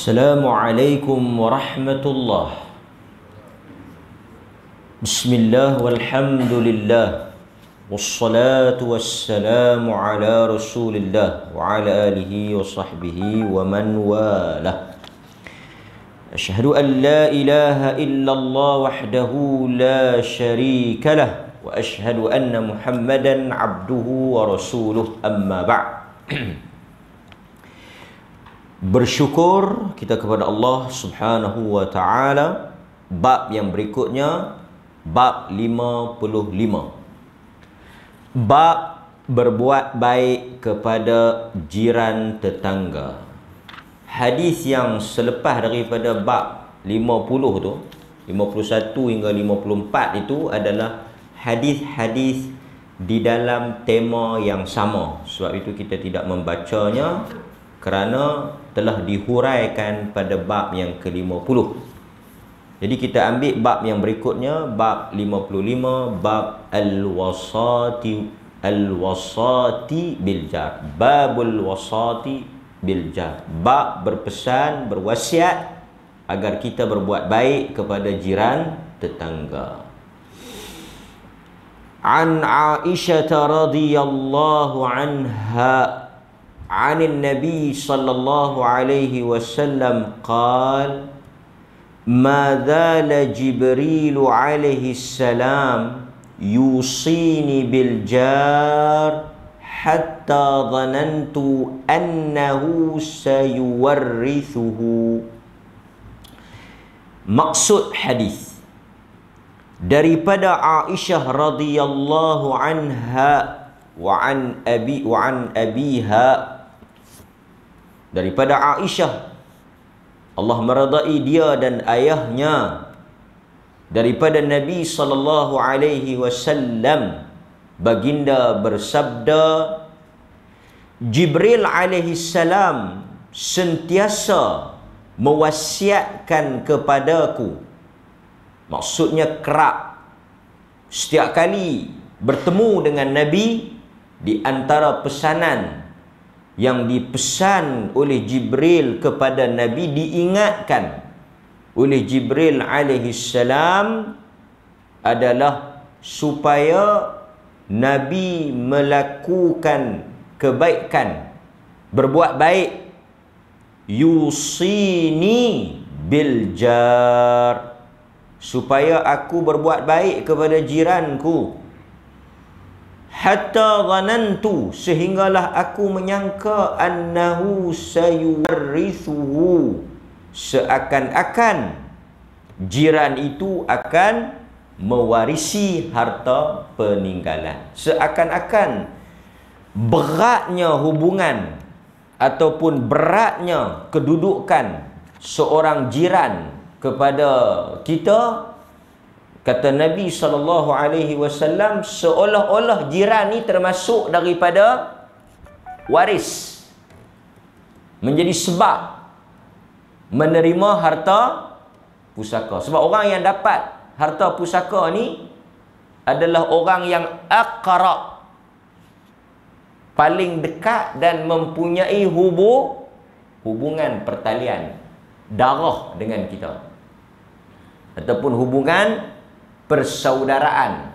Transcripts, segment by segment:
Assalamualaikum warahmatullahi. Bismillah walhamdulillah, wassalatu wassalamu ala rasulillah wa ala alihi wa sahbihi wa man walah. Asyhadu an la ilaha illallah wahdahu la syarika lah, wa asyhadu anna muhammadan abduhu wa rasuluh, amma ba'd. Bersyukur kita kepada Allah Subhanahu wa ta'ala. Bab yang berikutnya, bab 55. Bab berbuat baik kepada jiran tetangga. Hadis yang selepas daripada bab 50 tu, 51 hingga 54 itu adalah hadis-hadis di dalam tema yang sama. Sebab itu kita tidak membacanya kerana telah dihuraikan pada bab yang ke-50. Jadi kita ambil bab yang berikutnya, bab 55, bab al-wasati bil jar. Babul wasati bil jar. Bab berpesan, berwasiat agar kita berbuat baik kepada jiran tetangga. An Aisyah radhiyallahu anha عن النبي صلى الله عليه وسلم قال ما زال جبريل عليه السلام يوصيني بالجار حتى ظننت أنه سيورثه. Maksud hadis daripada Aisyah radhiyallahu anha wa an abiha, daripada Aisyah, Allah meridai dia dan ayahnya, daripada Nabi sallallahu alaihi wasallam, baginda bersabda, Jibril alaihi salam sentiasa mewasiatkan kepadaku. Maksudnya kerap, setiap kali bertemu dengan Nabi, di antara pesanan yang dipesan oleh Jibril kepada Nabi, diingatkan oleh Jibril alaihi salam, adalah supaya Nabi melakukan kebaikan, berbuat baik. Yusini bil jar, supaya aku berbuat baik kepada jiranku. Hatta dhanantu, sehinggalah aku menyangka, annahu sayuwarrithuhu, seakan-akan jiran itu akan mewarisi harta peninggalan. Seakan-akan beratnya hubungan ataupun beratnya kedudukan seorang jiran kepada kita, kata Nabi SAW, seolah-olah jiran ni termasuk daripada waris, menjadi sebab menerima harta pusaka. Sebab orang yang dapat harta pusaka ni adalah orang yang aqrab, paling dekat dan mempunyai hubungan pertalian darah dengan kita, ataupun hubungan persaudaraan.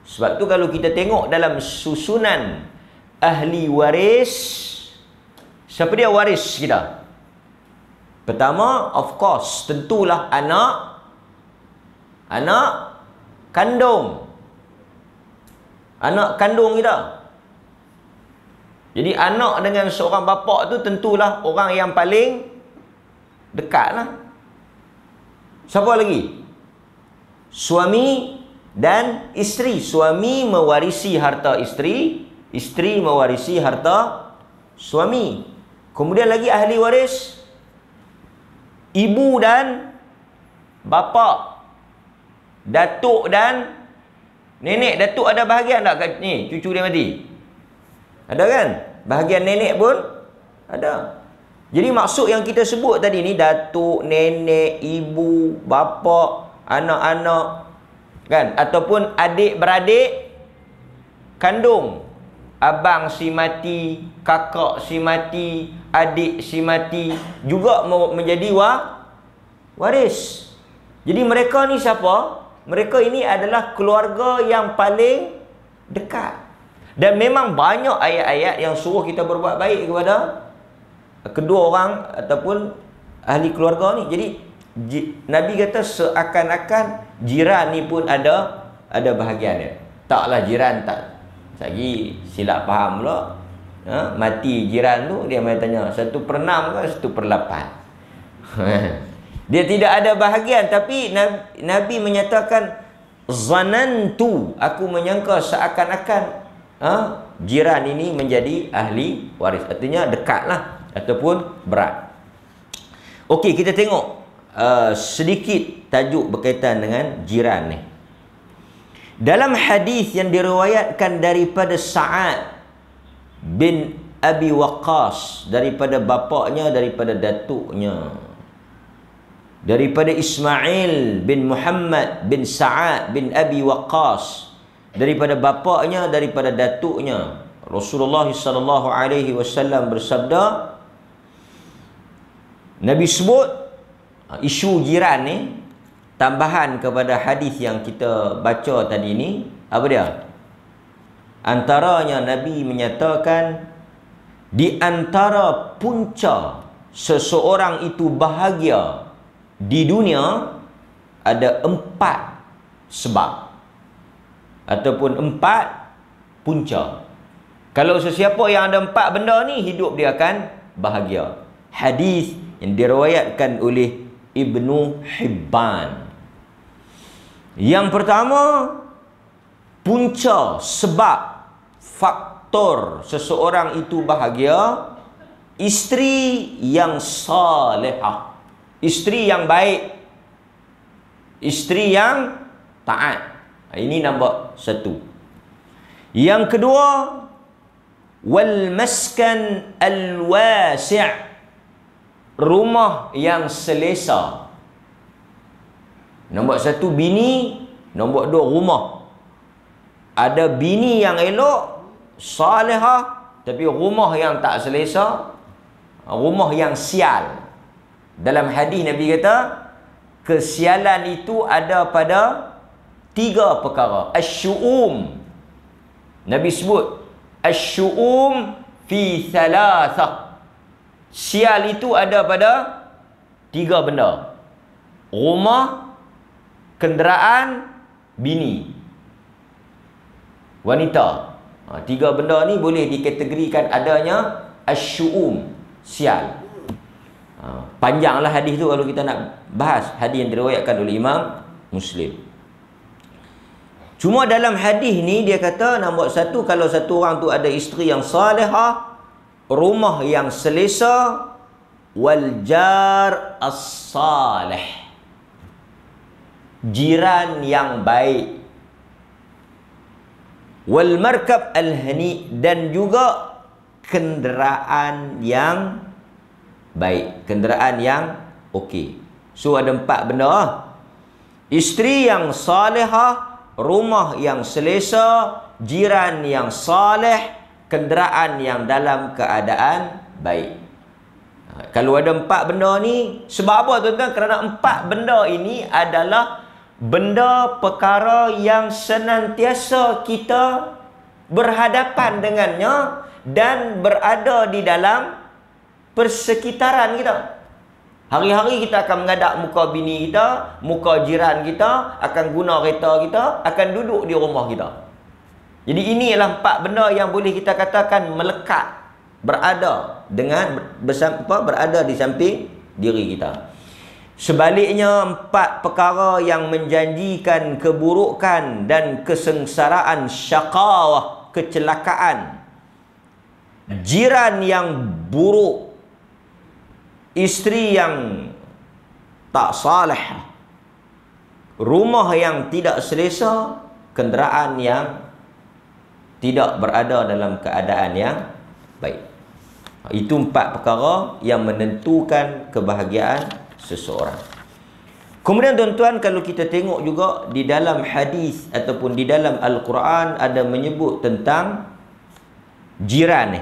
Sebab tu kalau kita tengok dalam susunan ahli waris, siapa dia waris kita? Pertama, of course, tentulah anak kandung kita. Jadi anak dengan seorang bapa tu tentulah orang yang paling dekat lah. Siapa lagi? Suami dan isteri. Suami mewarisi harta isteri, isteri mewarisi harta suami. Kemudian lagi ahli waris, ibu dan bapa, datuk dan nenek. Datuk ada bahagian tak kat ni cucu dia mati? Ada kan? Bahagian nenek pun ada. Jadi maksud yang kita sebut tadi ni, datuk, nenek, ibu, bapa, anak-anak, kan, ataupun adik-beradik kandung, abang si mati, kakak si mati, adik si mati, juga menjadi waris. Jadi mereka ni siapa? Mereka ini adalah keluarga yang paling dekat. Dan memang banyak ayat-ayat yang suruh kita berbuat baik kepada kedua orang ataupun ahli keluarga ni. Jadi Nabi kata seakan-akan jiran ni pun ada bahagian dia. Taklah jiran tak. Lagi silap faham pula. Mati jiran tu dia main tanya 1/6 ke 1/8. Dia tidak ada bahagian, tapi Nabi menyatakan zanantu, aku menyangka seakan-akan jiran ini menjadi ahli waris. Artinya dekatlah ataupun berat. Okey, kita tengok sedikit tajuk berkaitan dengan jiran ni. Dalam hadis yang diriwayatkan daripada Sa'ad bin Abi Waqqas, daripada bapaknya, daripada datuknya, daripada Ismail bin Muhammad bin Sa'ad bin Abi Waqqas, daripada bapaknya, daripada datuknya, Rasulullah sallallahu alaihi wasallam bersabda, Nabi sebut isu jiran ni, tambahan kepada hadis yang kita baca tadi ni, apa dia? Antaranya Nabi menyatakan di antara punca seseorang itu bahagia di dunia ada 4 sebab ataupun 4 punca. Kalau sesiapa yang ada 4 benda ni, hidup dia akan bahagia. Hadis yang diriwayatkan oleh Ibnu Hibban. Yang pertama, punca sebab faktor seseorang itu bahagia, isteri yang salihah, isteri yang baik, isteri yang taat. Ini nombor 1. Yang kedua, wal maskan al wasi', rumah yang selesa. Nombor 1 bini, nombor 2 rumah. Ada bini yang elok, salihah, tapi rumah yang tak selesa, rumah yang sial. Dalam hadis Nabi kata, kesialan itu ada pada 3 perkara. Asy-syu'um. Nabi sebut asy-syu'um fi thalathah. Sial itu ada pada 3 benda. Rumah, kenderaan, bini, wanita. 3 benda ni boleh dikategorikan adanya asy-syu'um, sial. Panjanglah hadis tu kalau kita nak bahas. Hadis yang diriwayatkan oleh Imam Muslim. Cuma dalam hadis ni dia kata nombor 1, kalau satu orang tu ada isteri yang salihah, rumah yang selesa, wal jar as-salih, jiran yang baik, wal markab al-hani, dan juga kenderaan yang baik, kenderaan yang okey. So ada 4 benda. Isteri yang salihah, rumah yang selesa, jiran yang saleh, kenderaan yang dalam keadaan baik. Kalau ada 4 benda ni, sebab apa tuan-tuan? Kerana 4 benda ini adalah benda perkara yang senantiasa kita berhadapan dengannya dan berada di dalam persekitaran kita. Hari-hari kita akan menghadap muka bini kita, muka jiran kita, akan guna kereta kita, akan duduk di rumah kita. Jadi ini adalah 4 benda yang boleh kita katakan melekat, berada dengan berada di samping diri kita. Sebaliknya 4 perkara yang menjanjikan keburukan dan kesengsaraan, syaqawah, kecelakaan, jiran yang buruk, isteri yang tak saleh, rumah yang tidak selesa, kenderaan yang tidak berada dalam keadaan yang baik. Itu 4 perkara yang menentukan kebahagiaan seseorang. Kemudian tuan-tuan, kalau kita tengok juga di dalam hadis ataupun di dalam Al-Quran ada menyebut tentang Jiran ni.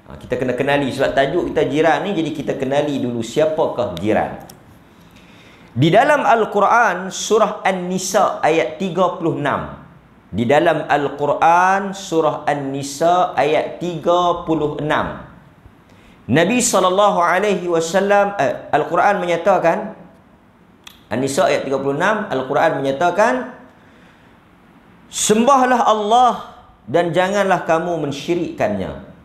Kita kena kenali sebab tajuk kita jiran ni, jadi kita kenali dulu siapakah jiran. Di dalam Al-Quran surah An-Nisa ayat 36. Di dalam Al-Quran surah An-Nisa ayat 36. Nabi SAW, Al-Quran menyatakan, An-Nisa ayat 36, Al-Quran menyatakan, sembahlah Allah dan janganlah kamu mensyirikkannya.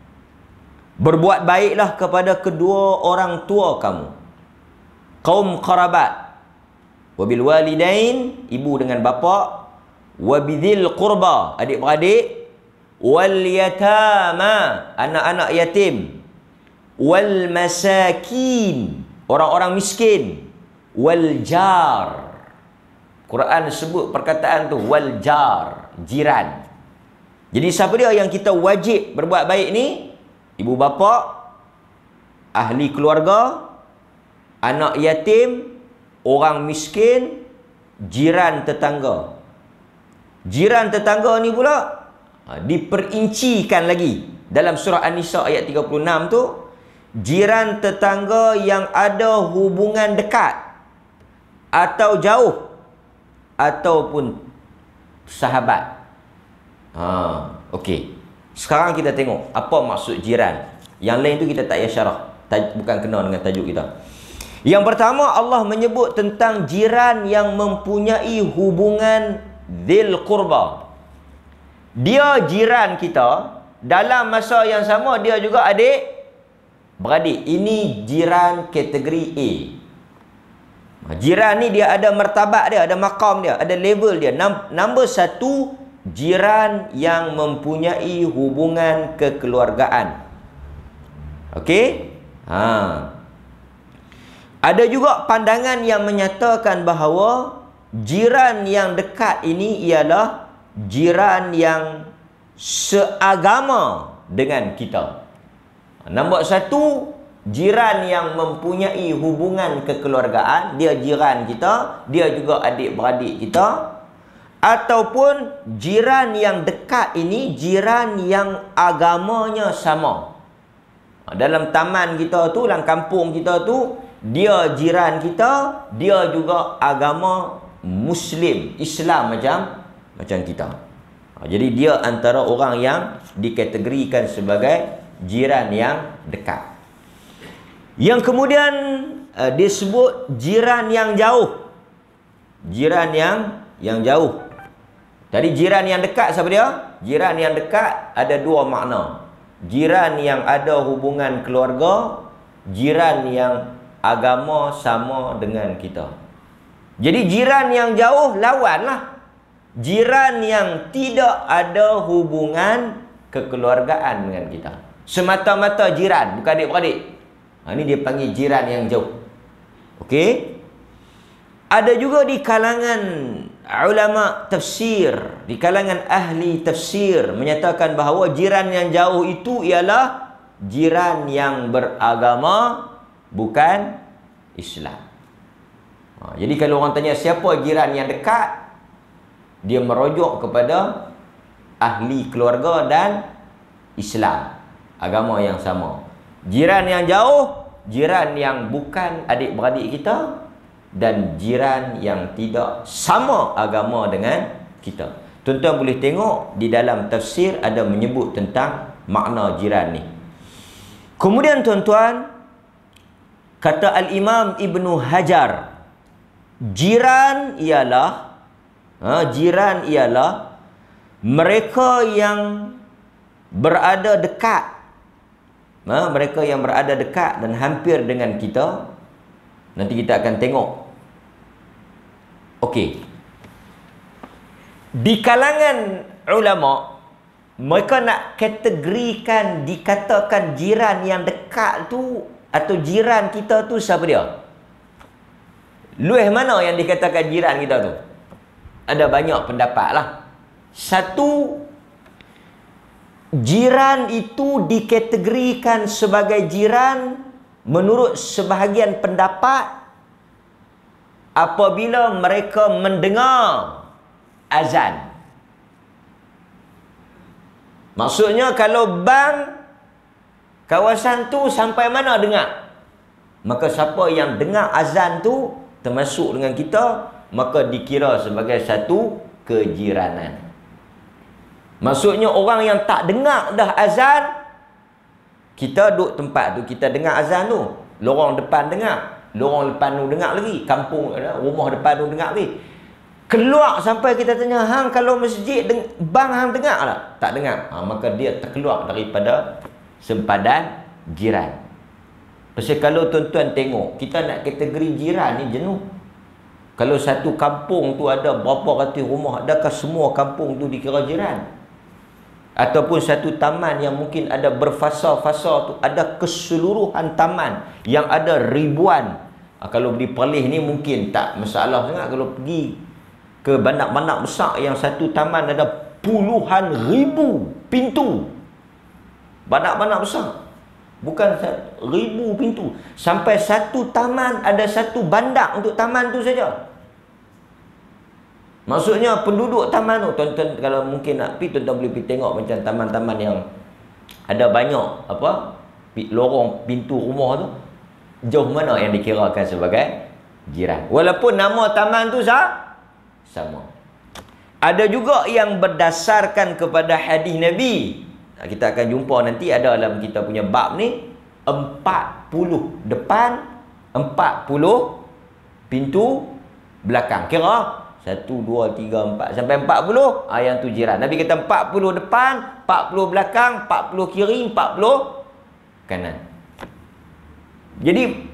Berbuat baiklah kepada kedua orang tua kamu, kaum qarabat, wabil walidain, ibu dengan bapa, wabidhil qurba, adik-beradik, wal yatama, anak-anak yatim, wal masakin, orang-orang miskin, wal jar. Quran sebut perkataan tu, wal jar, jiran. Jadi siapa dia yang kita wajib berbuat baik ni? Ibu bapa, ahli keluarga, anak yatim, orang miskin, jiran tetangga. Jiran tetangga ni pula diperincikan lagi dalam surah An-Nisa ayat 36 tu. Jiran tetangga yang ada hubungan dekat atau jauh ataupun sahabat. Okey. Sekarang kita tengok apa maksud jiran. Yang lain tu kita tak payah syarah, bukan kena dengan tajuk kita. Yang pertama, Allah menyebut tentang jiran yang mempunyai hubungan dzil qurba. Dia jiran kita, dalam masa yang sama dia juga adik beradik. Ini jiran kategori A. Jiran ni dia ada martabat dia, ada maqam dia, ada level dia. Nombor satu, jiran yang mempunyai hubungan kekeluargaan. Okey? Ada juga pandangan yang menyatakan bahawa jiran yang dekat ini ialah jiran yang seagama dengan kita. Nombor satu, jiran yang mempunyai hubungan kekeluargaan, dia jiran kita, dia juga adik-beradik kita. Ataupun jiran yang dekat ini jiran yang agamanya sama. Dalam taman kita tu, dalam kampung kita tu, dia jiran kita, dia juga agama Muslim, Islam macam kita. Jadi dia antara orang yang dikategorikan sebagai jiran yang dekat. Yang kemudian disebut jiran yang jauh. Jiran yang jauh. Jadi jiran yang dekat siapa dia? Jiran yang dekat ada dua makna. Jiran yang ada hubungan keluarga, jiran yang agama sama dengan kita. Jadi jiran yang jauh lawanlah jiran yang tidak ada hubungan kekeluargaan dengan kita. Semata-mata jiran, bukan adik-beradik. Ini dia panggil jiran yang jauh. Okey? Ada juga di kalangan ulama tafsir, di kalangan ahli tafsir menyatakan bahawa jiran yang jauh itu ialah jiran yang beragama bukan Islam. Jadi kalau orang tanya siapa jiran yang dekat, dia merujuk kepada ahli keluarga dan Islam, agama yang sama. Jiran yang jauh, jiran yang bukan adik-beradik kita, dan jiran yang tidak sama agama dengan kita. Tuan-tuan boleh tengok di dalam tafsir ada menyebut tentang makna jiran ni. Kemudian tuan-tuan, kata Al-Imam Ibnu Hajar, jiran ialah mereka yang berada dekat, mereka yang berada dekat dan hampir dengan kita. Nanti kita akan tengok. Okey. Di kalangan ulama, mereka nak kategorikan, dikatakan jiran yang dekat tu atau jiran kita tu siapa dia? Luih mana yang dikatakan jiran kita tu? Ada banyak pendapat lah. Satu, jiran itu dikategorikan sebagai jiran menurut sebahagian pendapat apabila mereka mendengar azan. Maksudnya kalau bang kawasan tu sampai mana dengar, maka siapa yang dengar azan tu termasuk dengan kita, maka dikira sebagai satu kejiranan. Maksudnya orang yang tak dengar dah azan, kita duduk tempat tu, kita dengar azan tu, lorong depan dengar, lorong depan tu dengar lagi, kampung rumah depan tu dengar lagi, keluar sampai kita tanya, hang kalau masjid bang hang dengar tak? Tak dengar. Maka dia terkeluar daripada sempadan jiran. Pasal kalau tuan-tuan tengok, kita nak kategori jiran ni jenuh. Kalau satu kampung tu ada berapa ratus rumah, adakah semua kampung tu dikira jiran? Ataupun satu taman yang mungkin ada berfasa-fasa tu, ada keseluruhan taman yang ada ribuan. Kalau diperlih ni mungkin tak masalah sangat. Kalau pergi ke bandar-bandar besar yang satu taman ada puluhan ribu pintu, bandar-bandar besar, bukan ribu pintu, sampai satu taman ada satu bandar untuk taman tu saja. Maksudnya penduduk taman tu, tuan-tuan kalau mungkin nak pergi, tuan-tuan boleh pergi tengok macam taman-taman yang ada banyak lorong pintu rumah tu, jauh mana yang dikirakan sebagai jiran, walaupun nama taman tu sama. Ada juga yang berdasarkan kepada hadis Nabi. Kita akan jumpa nanti ada dalam kita punya bab ni, 40 depan, 40 pintu belakang. Kira 1, 2, 3, 4 sampai 40, yang tu jiran. Nabi kata 40 depan, 40 belakang, 40 kiri, 40 kanan. Jadi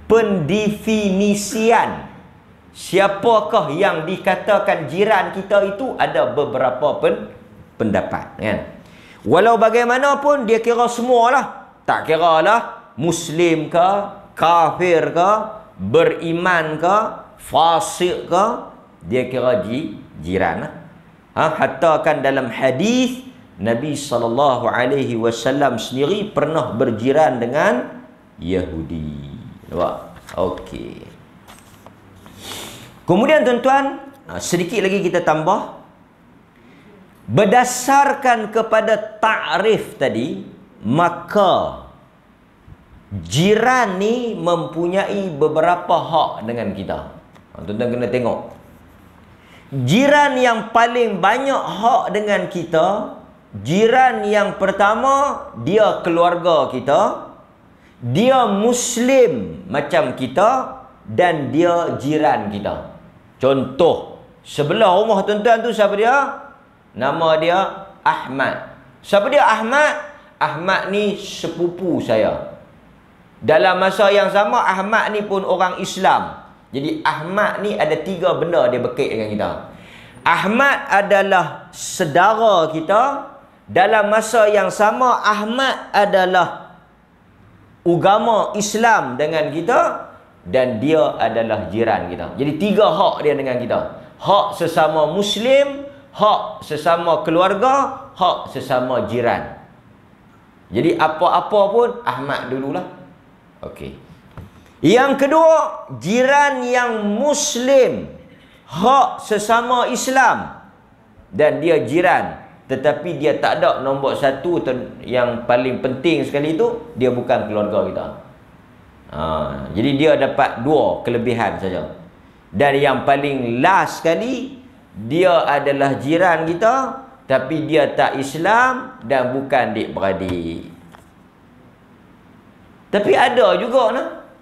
pendefinisian siapakah yang dikatakan jiran kita itu ada beberapa pendapat, kan? Walau bagaimanapun dia kira semualah. Tak kira lah Muslim ke, kafir ke, beriman ke, fasik ke, dia kira jiran lah. Hatta kan dalam hadis Nabi SAW sendiri pernah berjiran dengan Yahudi. Okey. Kemudian tuan-tuan, sedikit lagi kita tambah. Berdasarkan kepada takrif tadi, maka jiran ni mempunyai beberapa hak dengan kita. Tuan-tuan kena tengok. Jiran yang paling banyak hak dengan kita, jiran yang pertama, dia keluarga kita, dia Muslim macam kita, dan dia jiran kita. Contoh, sebelah rumah tuan-tuan tu siapa dia? Nama dia Ahmad. Siapa dia Ahmad? Ahmad ni sepupu saya. Dalam masa yang sama, Ahmad ni pun orang Islam. Jadi Ahmad ni ada 3 benda dia berkait dengan kita. Ahmad adalah saudara kita. Dalam masa yang sama, Ahmad adalah agama Islam dengan kita, dan dia adalah jiran kita. Jadi 3 hak dia dengan kita. Hak sesama Muslim, hak sesama keluarga, hak sesama jiran. Jadi apa-apa pun Ahmad dululah. Okey. Yang kedua, jiran yang Muslim, hak sesama Islam, dan dia jiran, tetapi dia tak ada nombor 1 yang paling penting sekali itu, dia bukan keluarga kita. Jadi dia dapat 2 kelebihan saja. Dan yang paling last sekali, dia adalah jiran kita, tapi dia tak Islam dan bukan adik-beradik. Tapi ada juga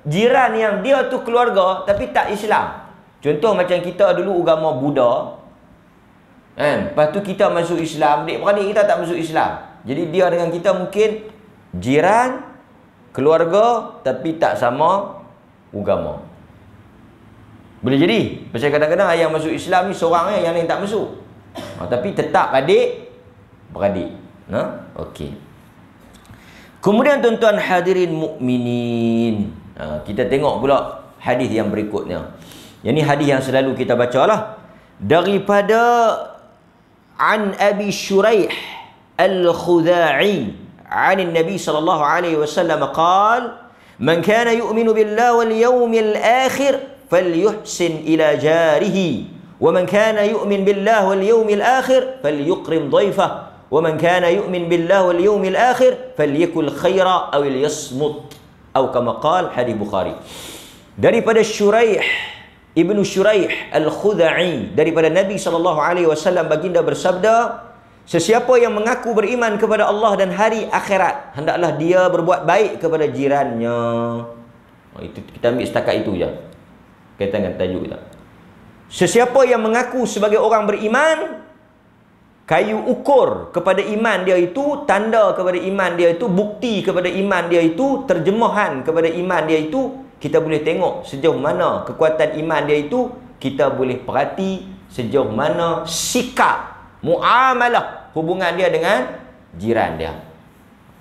jiran yang dia tu keluarga tapi tak Islam. Contoh macam kita dulu agama Buddha, kan? Lepas tu kita masuk Islam, adik-beradik kita tak masuk Islam. Jadi dia dengan kita mungkin jiran, keluarga, tapi tak sama agama. Boleh jadi. Pasal kadang-kadang yang masuk Islam ni seorang yang lain tak masuk. Tapi tetap adik-beradik. Okey. Kemudian tuan-tuan hadirin mukminin, kita tengok pula hadis yang berikutnya. Yang ni hadis yang selalu kita bacalah. Daripada an Abi Shuraih Al-Khudai عن النبي صلى الله عليه وسلم قال من كان يؤمن بالله واليوم الآخر فليحسن إلى جاره ومن كان يؤمن بالله واليوم الآخر فليكرم ضيفه wa man kana yu'min billahi wal yawmil akhir falyakul khaira aw liyasmut, atau kama qala hadis Bukhari. Daripada Syuraih Ibnu Syuraih Al-Khudai, daripada Nabi SAW baginda bersabda, sesiapa yang mengaku beriman kepada Allah dan hari akhirat, hendaklah dia berbuat baik kepada jirannya. Itu kita ambil setakat itu je, kaitan dengan tajuk kita. Sesiapa yang mengaku sebagai orang beriman, kayu ukur kepada iman dia itu, tanda kepada iman dia itu, bukti kepada iman dia itu, terjemahan kepada iman dia itu, kita boleh tengok sejauh mana kekuatan iman dia itu. Kita boleh perhati sejauh mana sikap, muamalah, hubungan dia dengan jiran dia.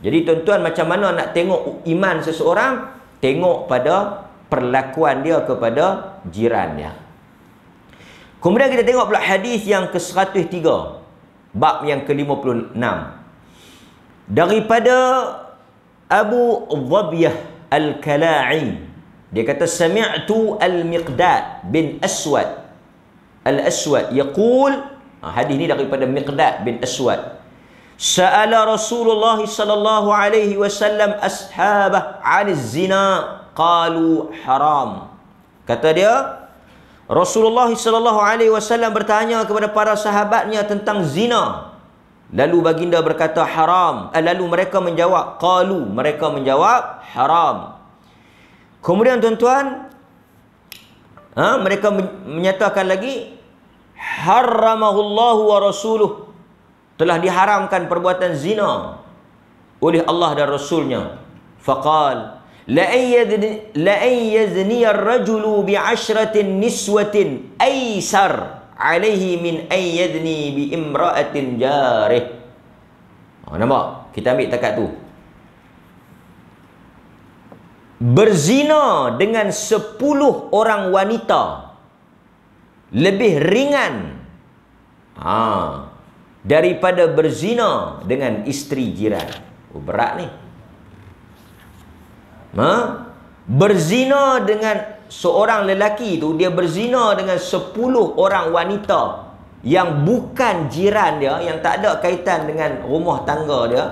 Jadi tuan-tuan, macam mana nak tengok iman seseorang? Tengok pada perlakuan dia kepada jiran dia. Kemudian kita tengok pula hadis yang ke-103, bab yang ke-56, daripada Abu Dhabiyah Al-Kala'i. Dia kata, sami'tu Al-Miqdad bin Aswad Al-Aswad yaqul, hadis ni daripada Miqdad bin Aswad, sa'ala Rasulullah sallallahu alaihi wasallam ashabah 'anil zina qalu haram. Kata dia, Rasulullah sallallahu alaihi wasallam bertanya kepada para sahabatnya tentang zina. Lalu baginda berkata haram. Lalu mereka menjawab, qalu, mereka menjawab haram. Kemudian tuan-tuan, mereka menyatakan lagi, haramahullahu wa rasuluh, telah diharamkan perbuatan zina oleh Allah dan Rasulnya. Faqal la an yazni ar-rajulu bi 'ashratin niswatin aysar alaihi min an yazni bi imra'atin jarih. Nampak? Kita ambil takat tu. Berzina dengan 10 orang wanita lebih ringan daripada berzina dengan isteri jiran. Berat ni. Berzina dengan seorang lelaki tu, dia berzina dengan 10 orang wanita yang bukan jiran dia, yang tak ada kaitan dengan rumah tangga dia.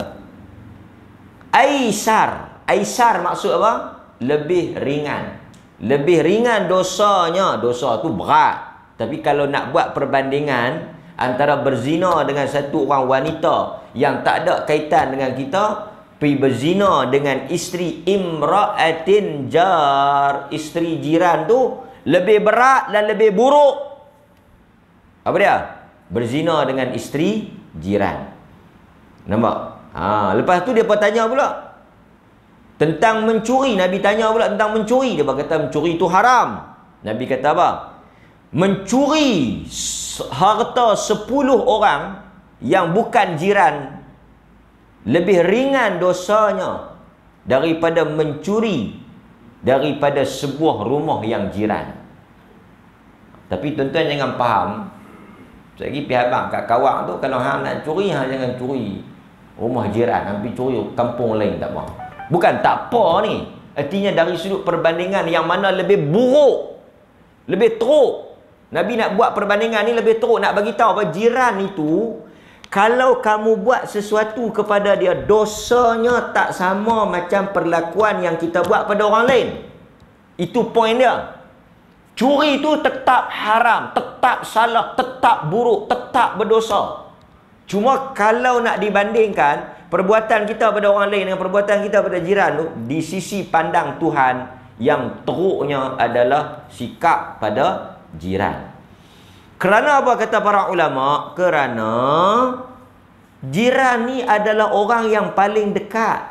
Aisar maksud apa? Lebih ringan. Lebih ringan dosanya. Dosa tu berat. Tapi kalau nak buat perbandingan antara berzina dengan satu orang wanita yang tak ada kaitan dengan kita, pergi berzina dengan isteri imra'atin jar, isteri jiran tu, lebih berat dan lebih buruk. Apa dia? Berzina dengan isteri jiran. Nampak? Lepas tu dia bertanya pula tentang mencuri. Nabi tanya pula tentang mencuri. Dia kata mencuri itu haram. Nabi kata apa? Mencuri harta 10 orang yang bukan jiran lebih ringan dosanya daripada mencuri daripada sebuah rumah yang jiran. Tapi tuan-tuan jangan faham. Lagi pihak abang kat Kawak tu, kalau hang nak curi, hang jangan curi rumah jiran, hang pergi curi kampung lain, tak apa. Bukan tak apa ni. Artinya dari sudut perbandingan yang mana lebih buruk, lebih teruk. Nabi nak buat perbandingan ni lebih teruk, nak bagi tahu bahawa jiran itu, kalau kamu buat sesuatu kepada dia, dosanya tak sama macam perlakuan yang kita buat pada orang lain. Itu poin dia. Curi itu tetap haram, tetap salah, tetap buruk, tetap berdosa. Cuma kalau nak dibandingkan perbuatan kita pada orang lain dengan perbuatan kita pada jiran tu, di sisi pandang Tuhan, yang teruknya adalah sikap pada jiran. Kerana apa kata para ulama? Kerana jiran ni adalah orang yang paling dekat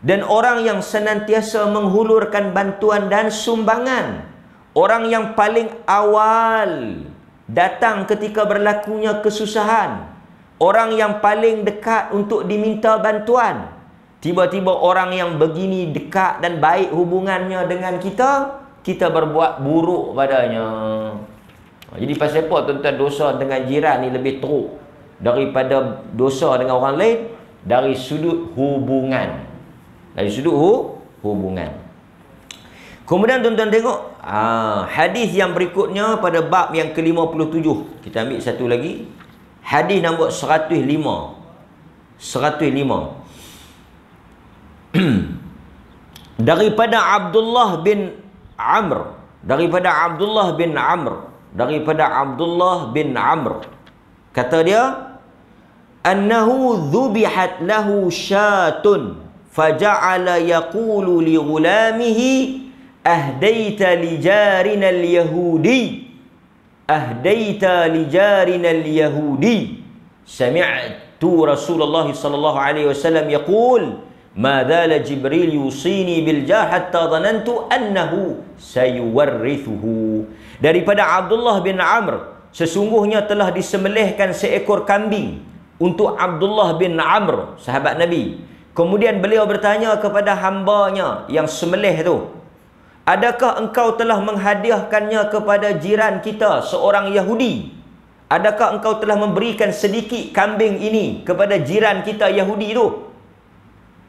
dan orang yang senantiasa menghulurkan bantuan dan sumbangan. Orang yang paling awal datang ketika berlakunya kesusahan. Orang yang paling dekat untuk diminta bantuan. Tiba-tiba orang yang begini dekat dan baik hubungannya dengan kita, kita berbuat buruk padanya. Jadi pasal apa tuan-tuan dosa dengan jiran ni lebih teruk daripada dosa dengan orang lain? Dari sudut hubungan. Dari sudut hubungan. Kemudian tuan-tuan tengok hadis yang berikutnya pada bab yang ke-57. Kita ambil satu lagi. Hadis nombor 105. 105. Daripada Abdullah bin Amr, kata dia, annahu dhubihat lahu syatun faja'ala yaqulu li ghulamihi ahdaita li jarina al-yahudi sami'tu Rasulullah sallallahu alaihi wasallam yaqul ma dhala Jibril yusini bil jar hatta dhanantu annahu sayuwarrithuhu. Daripada Abdullah bin Amr, sesungguhnya telah disembelihkan seekor kambing untuk Abdullah bin Amr, sahabat Nabi. Kemudian beliau bertanya kepada hambanya yang sembelih tu, adakah engkau telah menghadiahkannya kepada jiran kita seorang Yahudi? Adakah engkau telah memberikan sedikit kambing ini kepada jiran kita Yahudi tu?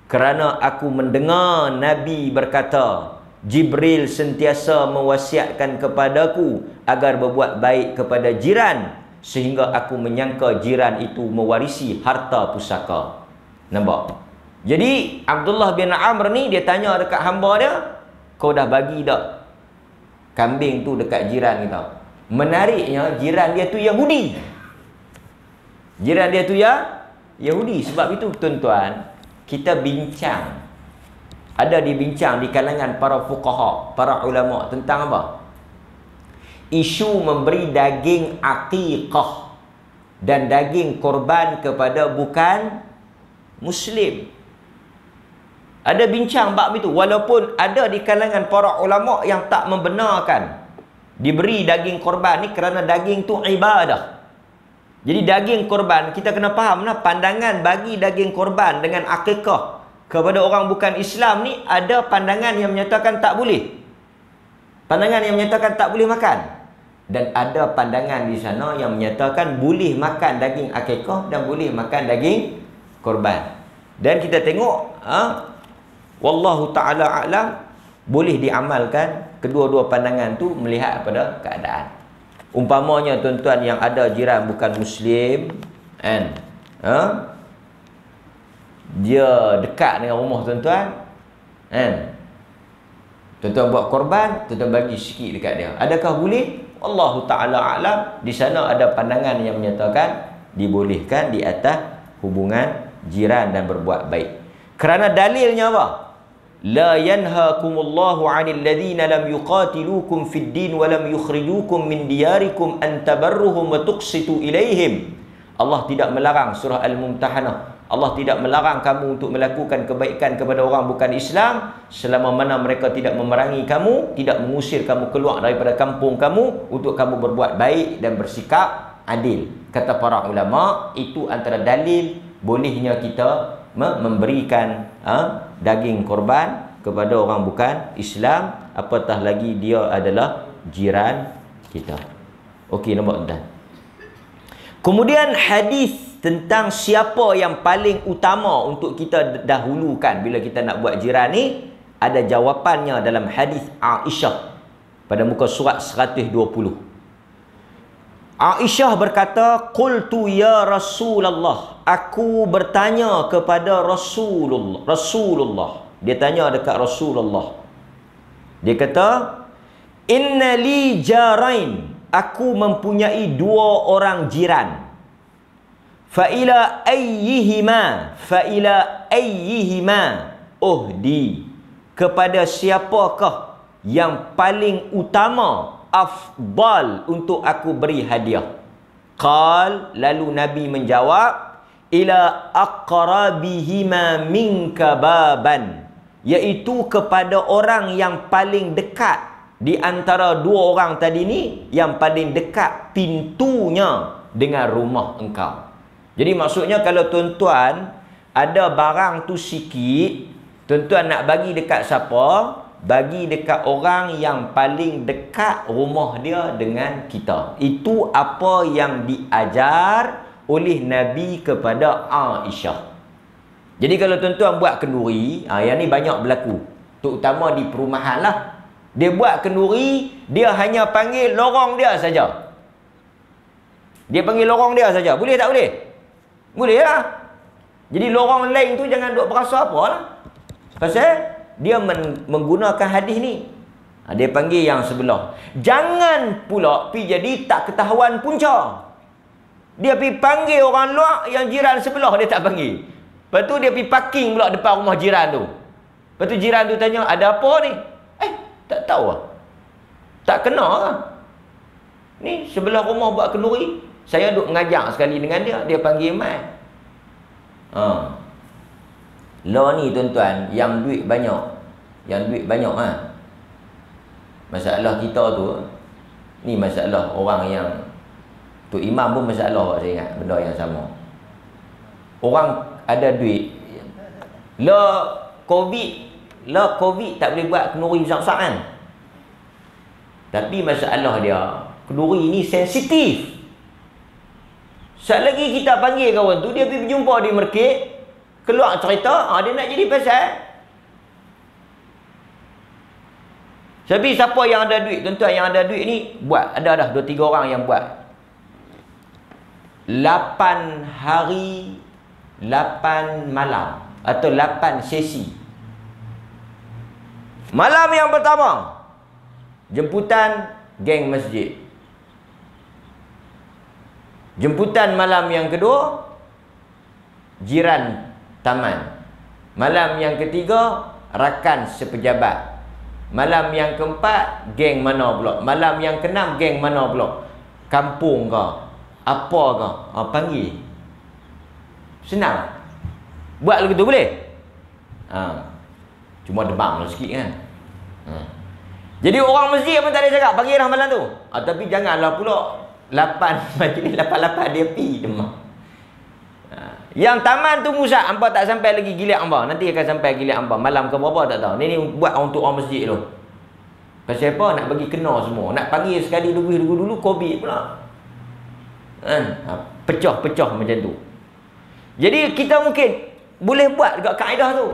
Kerana aku mendengar Nabi berkata, Jibril sentiasa mewasiatkan kepadaku agar berbuat baik kepada jiran, sehingga aku menyangka jiran itu mewarisi harta pusaka. Nampak? Jadi Abdullah bin Amr ni dia tanya dekat hamba dia, kau dah bagi tak kambing tu dekat jiran kita? Menariknya jiran dia tu Yahudi. Yahudi. Sebab itu tuan-tuan, kita bincang, ada dibincang di kalangan para fuqaha, para ulama tentang apa? Isu memberi daging aqiqah dan daging korban kepada bukan Muslim. Ada bincang bab itu, walaupun ada di kalangan para ulama yang tak membenarkan diberi daging korban ni kerana daging tu ibadah. Jadi daging korban, kita kena faham lah, pandangan bagi daging korban dengan akikah kepada orang bukan Islam ni, ada pandangan yang menyatakan tak boleh. Pandangan yang menyatakan tak boleh makan. Dan ada pandangan di sana yang menyatakan boleh makan daging akikah dan boleh makan daging korban. Dan kita tengok, wallahu ta'ala a'lam, boleh diamalkan kedua-dua pandangan tu melihat pada keadaan. Umpamanya tuan-tuan yang ada jiran bukan Muslim, kan? Dia dekat dengan rumah tuan-tuan, kan? Tuan-tuan buat korban, tuan-tuan bagi sikit dekat dia. Adakah boleh? Allahu ta'ala a'lam. Di sana ada pandangan yang menyatakan dibolehkan di atas hubungan jiran dan berbuat baik. Kerana dalilnya apa? La yanhaakumullahu 'anil ladzina lam yuqatilukum fid din wa lam yukhrijukum min diyarikum an tabarruhum wa tuqsitu ilaihim. Allah tidak melarang, surah Al-Mumtahanah. Allah tidak melarang kamu untuk melakukan kebaikan kepada orang bukan Islam selama mana mereka tidak memerangi kamu, tidak mengusir kamu keluar daripada kampung kamu, untuk kamu berbuat baik dan bersikap adil. Kata para ulama, itu antara dalil bolehnya kita memberikan daging korban kepada orang bukan Islam, apatah lagi dia adalah jiran kita. Okey, nampak tuan. Kemudian hadis tentang siapa yang paling utama untuk kita dahulukan bila kita nak buat jiran ni, ada jawapannya dalam hadis Aisyah pada muka surat 120. Aisyah berkata, qultu ya Rasulullah, aku bertanya kepada Rasulullah. Dia tanya dekat Rasulullah. Dia kata, inna li jarain, aku mempunyai dua orang jiran. Fa ila ayyihima uhdi, kepada siapakah yang paling utama, afdal untuk aku beri hadiah? Qal, lalu Nabi menjawab, ila aqrabihima minka baban, iaitu kepada orang yang paling dekat di antara dua orang tadi ni, yang paling dekat pintunya dengan rumah engkau. Jadi maksudnya kalau tuan-tuan ada barang tu sikit, tuan-tuan nak bagi dekat siapa? Bagi dekat orang yang paling dekat rumah dia dengan kita. Itu apa yang diajar oleh Nabi kepada Aisyah. Jadi kalau tuan-tuan buat kenduri, yang ni banyak berlaku, terutama di perumahan lah. Dia buat kenduri, dia hanya panggil lorong dia saja. Dia panggil lorong dia saja. Boleh tak boleh? Boleh lah. Jadi lorong lain tu jangan duk berasa apa lah. Pasal dia menggunakan hadis ni. Dia panggil yang sebelah. Jangan pula pi jadi tak ketahuan punca. Dia pi panggil orang luar yang jiran sebelah dia tak panggil. Lepas tu dia pi parking pula depan rumah jiran tu. Lepas tu jiran tu tanya, ada apa ni? Tak tahu lah. Tak kenal lah. Ni sebelah rumah buat kenduri. Saya duk mengajar sekali dengan dia. Dia panggil mai. Law ni tuan-tuan, yang duit banyak. Yang duit banyak masalah kita tu, ni masalah orang yang tu imam pun masalah saya ingat. Benda yang sama. Orang ada duit. Law COVID tak boleh buat kenduri besar-besar kan. Tapi masalah dia, kenduri ni sensitif. Sekali lagi kita panggil kawan tu, dia pergi berjumpa di market, keluar cerita, dia nak jadi pasal. Tapi siapa yang ada duit, tuan-tuan yang ada duit ni, buat. Ada dah 2-3 orang yang buat. 8 hari, 8 malam. Atau 8 sesi. Malam yang pertama, jemputan geng masjid. Jemputan malam yang kedua, jiran taman. Malam yang ketiga, rakan sepejabat. Malam yang keempat, geng mana pula. Malam yang keenam, geng mana pula. Kampung ke, apa ke, panggil. Senang. Buat begitu boleh? Cuma demam sikit kan. Jadi orang masjid pun tak ada cakap, panggil dah malam tu. Tapi janganlah pula 8 majlis 8 dia pi demam. Yang taman tu Musa, hangpa tak sampai lagi gilik hangpa. Nanti akan sampai gilik hangpa. Malam ke berapa tak tahu. Ni buat untuk orang masjid tu. Pasal apa? Nak bagi kena semua. Nak panggil sekali dulu COVID pula. Pecah-pecah macam tu. Jadi kita mungkin boleh buat dekat kaedah tu.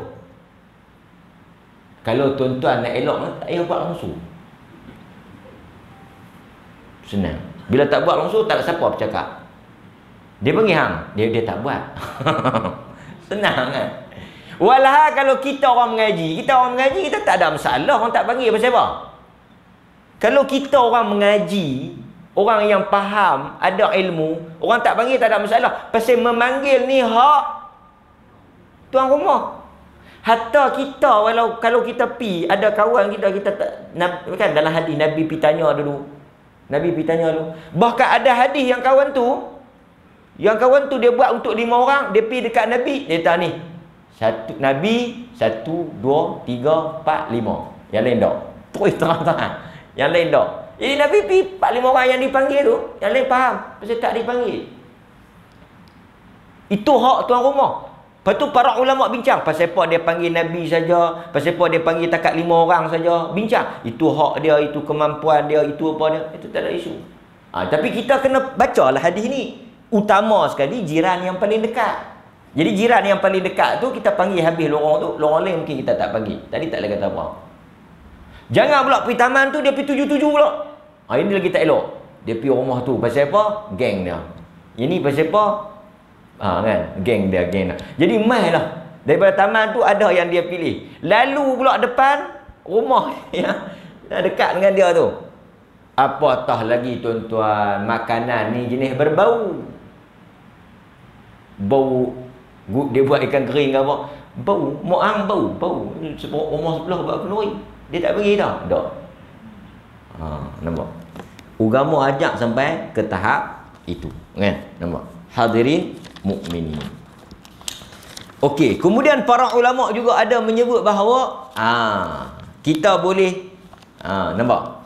Kalau tuan-tuan nak elok, tak payah buat langsung. Senang. Bila tak buat langsung, tak ada siapa bercakap. Dia panggil hang, dia tak buat. Senang kan. Walah kalau kita orang mengaji, kita tak ada masalah orang tak panggil. Pasal apa? Kalau kita orang mengaji, orang yang faham, ada ilmu, orang tak panggil tak ada masalah. Pasal memanggil ni hak tuan rumah. Hatta kita kalau kita pi, ada kawan kita tak kan dalam hadis Nabi pi tanya dulu. Bahkan ada hadis yang kawan tu dia buat untuk 5 orang, dia pi dekat Nabi, dia tanya ni. Satu Nabi 1 2 3 4 5. Yang lain tak. Terus terang-terang. Yang lain tak. Jadi Nabi pi 4-5 orang yang dipanggil tu, yang lain faham pasal tak dipanggil. Itu hak tuan rumah. Lepas tu para ulama bincang pasal apa dia panggil Nabi saja, pasal apa dia panggil takat 5 orang saja, bincang. Itu hak dia, itu kemampuan dia, itu apa dia, itu tak ada isu. Tapi kita kena bacalah hadis ni. Utama sekali jiran yang paling dekat. Jadi jiran yang paling dekat tu kita panggil habis lorong tu, lorong lain mungkin kita tak panggil. Tadi tak boleh kata apa. Jangan pula pergi taman tu dia pergi 7-7 pula. Ini lagi tak elok. Dia pergi rumah tu pasal apa? Geng dia. Ini pasal apa? Kan, geng dia. Jadi mai lah. Daripada taman tu ada yang dia pilih. Lalu pula depan rumah yang dekat dengan dia tu. Apatah lagi tuan-tuan, makanan ni jenis berbau. Bau dia buat ikan kering ke apa? Bau, moang bau. Rumah sebelah buat kenduri. Dia tak pergi dah. Tak. Nampak. Agama ajak sampai ke tahap itu, kan? Nampak. Hadirin mukminin. Okey, kemudian para ulama juga ada menyebut bahawa kita boleh nampak.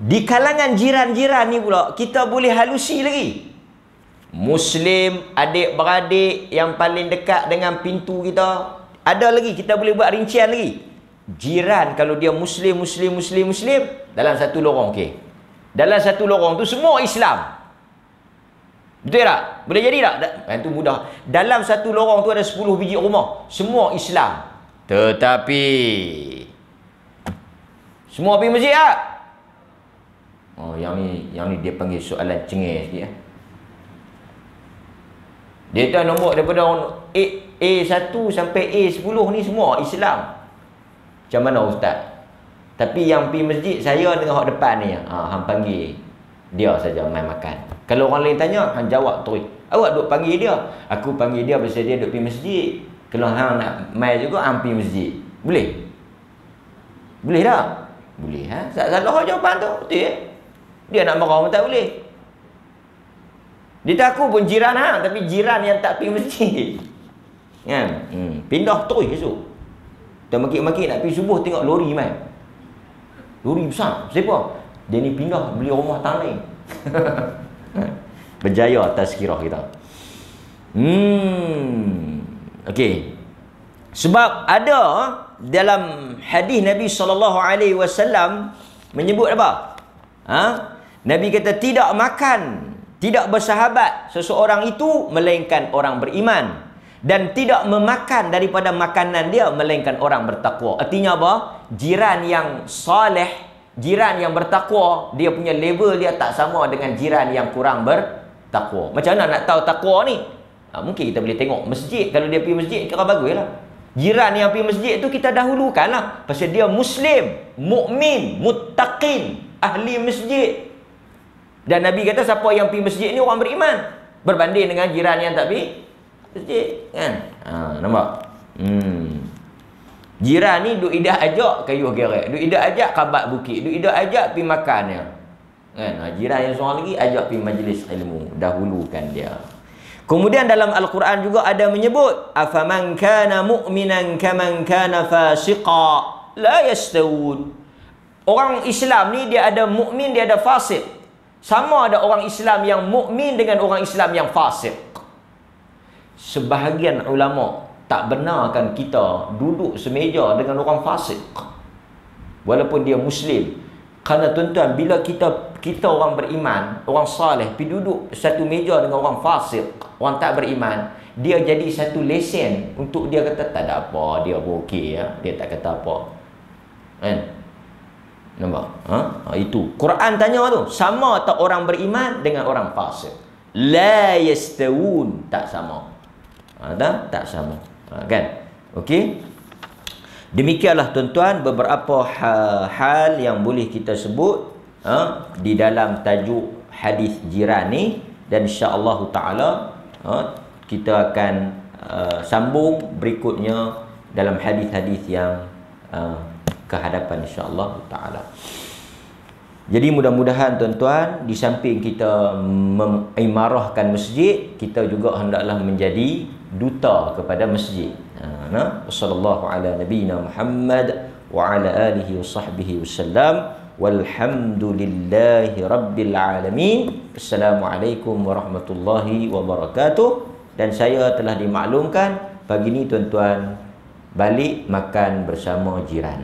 Di kalangan jiran-jiran ni pula kita boleh halusi lagi. Muslim, adik-beradik yang paling dekat dengan pintu kita. Ada lagi kita boleh buat rincian lagi. Jiran kalau dia muslim dalam satu lorong, okey. Dalam satu lorong tu semua Islam. Betul tak? Boleh jadi tak? Itu mudah. Dalam satu lorong tu ada 10 biji rumah. Semua Islam. Tetapi semua pergi masjid tak? Yang ni dia panggil soalan cengih sikit. Dia tahu nombor daripada A1 sampai A10 ni semua Islam. Macam mana ustaz? Tapi yang pergi masjid saya dengan hak depan ni, hang panggil dia saja main makan. Kalau orang lain tanya, hang jawab terus. Awak duk panggil dia. Aku panggil dia pasal dia duk pergi masjid. Kalau hang nak main juga, hang pergi masjid. Boleh? Boleh tak? Boleh. Salah jawapan tu. Betul. Dia nak marah pun tak boleh. Dia takut pun jiran hang, tapi jiran yang tak pergi masjid. Kan? Pindah terus esok. Kita maki-maki nak pergi subuh, tengok lori main. Lori besar. Siapa? Dia ni pindah beli rumah tanah lain. Berjaya tazkirah kita. Okey. Sebab ada dalam hadis Nabi SAW menyebut apa? Nabi kata tidak makan, tidak bersahabat seseorang itu melainkan orang beriman, dan tidak memakan daripada makanan dia melainkan orang bertakwa. Artinya apa? Jiran yang soleh, jiran yang bertakwa, dia punya level dia tak sama dengan jiran yang kurang bertakwa. Macam mana nak tahu takwa ni? Mungkin kita boleh tengok masjid. Kalau dia pergi masjid, kira bagus lah. Jiran yang pergi masjid tu kita dahulukan lah. Pasal dia Muslim, mukmin, muttaqin, ahli masjid. Dan Nabi kata siapa yang pergi masjid ni orang beriman, berbanding dengan jiran yang tak pergi masjid, kan? Nampak? Jiran ni duk idah ajak kayuh gerek, duk idah ajak kabat bukit, duk idah ajak pergi makan ya. Kan? Jiran yang seorang lagi ajak pergi majlis ilmu, dahulukan dia. Kemudian dalam Al-Quran juga ada menyebut afaman kana mu'minan kaman kana fasiqa la yastawun. Orang Islam ni dia ada mukmin, dia ada fasik. Sama ada orang Islam yang mukmin dengan orang Islam yang fasik. Sebahagian ulama tak benarkan kita duduk semeja dengan orang fasik walaupun dia Muslim. Kerana tuan-tuan, bila kita orang beriman, orang saleh pergi duduk satu meja dengan orang fasik, orang tak beriman, dia jadi satu lesen untuk dia kata tak ada apa, dia okey ya, dia tak kata apa. Kan? Nampak? Itu Quran tanya tu, sama tak orang beriman dengan orang fasik? La yastawun, tak sama. Tak sama. Kan? Okey. Demikianlah tuan-tuan beberapa hal yang boleh kita sebut di dalam tajuk hadis jiran ni, dan insya-Allah taala kita akan sambung berikutnya dalam hadis-hadis yang kehadapan insya-Allah taala. Jadi mudah-mudahan tuan-tuan, di samping kita mengimarahkan masjid, kita juga hendaklah menjadi duta kepada masjid. Wassallallahu ala nabiyyina Muhammad wa ala alihi wa sahbihi wasallam. Walhamdulillahi rabbil alamin. Assalamualaikum warahmatullahi wabarakatuh. Dan saya telah dimaklumkan pagi ni tuan-tuan balik makan bersama jiran.